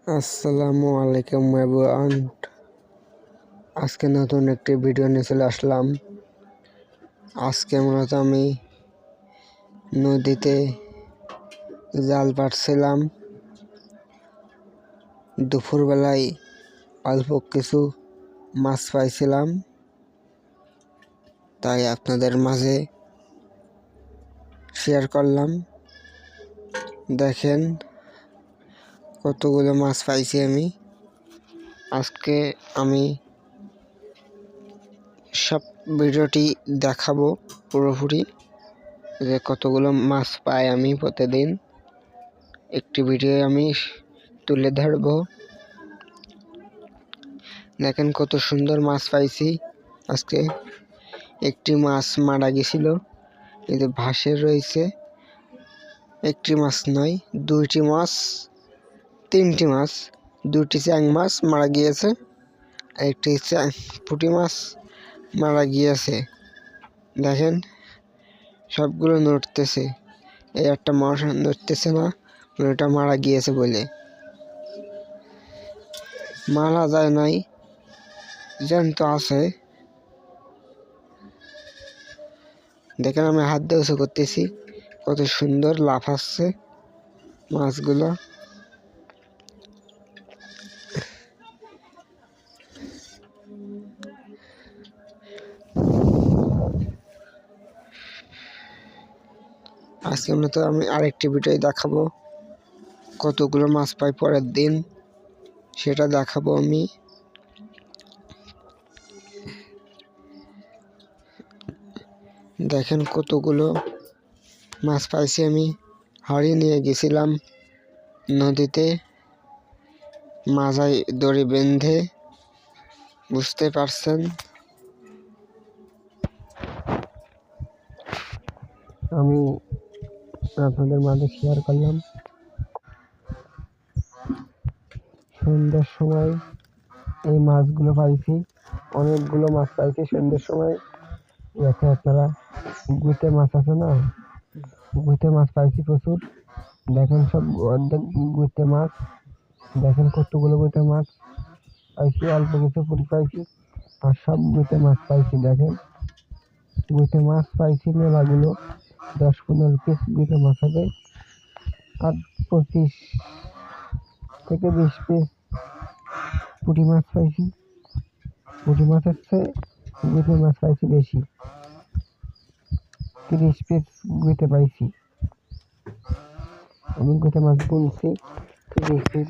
আসসালামু আলাইকুম এভরিওয়ান। আজকে নতুন একটি ভিডিও নিয়ে চলে আসলাম। আজকে মূলত আমি নদীতে জাল পাতছিলাম। দুপুরবেলায় অল্প কিছু মাছ পাইছিলাম, তাই আপনাদের মাঝে শেয়ার করলাম। দেখেন কতগুলো মাছ পাইছি আমি। আজকে আমি সব ভিডিওটি দেখাবো পুরোপুরি, যে কতগুলো মাছ পাই আমি প্রতিদিন। একটি ভিডিও আমি তুলে ধরবো। দেখেন কত সুন্দর মাছ পাইছি আজকে। একটি মাছ মারা গেছিল, এই যে ভাসে রয়েছে। একটি মাছ নয়, দুইটি মাছ, তিনটি মাছ। দুটি চ্যাং মাছ মারা গিয়েছে, একটি পুঁটি মাছ মারা গিয়েছে। দেখেন সবগুলো নড়তেছে, এই একটা মাছ নড়তেছে না, ওটা মারা গিয়েছে বলে। মারা যায় নাই, জ্যান্ত আছে। দেখেন আমি হাত দিয়ে উঁচু করতেছি, কত সুন্দর লাফাচ্ছে মাছগুলো। আজকে আমি আরেকটি ভিডিও দেখাবো, কতগুলো মাছ পাই পরের দিন সেটা দেখাবো আমি। দেখেন কতগুলো মাছ পাইছি আমি। হাড়ি নিয়ে গেছিলাম নদীতে, মাজায় দড়ি বেঁধে, বুঝতে পারছেন। আমি আপনাদের মাঝে শেয়ার করলাম। সন্ধ্যার সময় এই মাছগুলো পাইছি, অনেকগুলো মাছ পাইছি সন্ধ্যার সময়। দেখে আপনারা গুইতে মাছ আছে না, গুইতে মাছ পাইছি প্রচুর। দেখেন সব অর্ধেক গুইতে মাছ। দেখেন কতগুলো গুইতে মাছ পাইছি, অল্প কিছু পুঁটি পাইছি, আর সব গুইতে মাছ পাইছি। দেখেন গুইতে মাছ পাইছি মেলাগুলো, 10-15 পিস গুইতে মাছ হবে, আর 25 থেকে 20 পিস পুঁটি মাছ পাইছি। পুঁটি মাছের চেয়ে গুইতে মাছ পাইছি বেশি, 30 পিস গুইতে পাইছি। আমি গুইতে মাছ গুনছি, 30 পিস।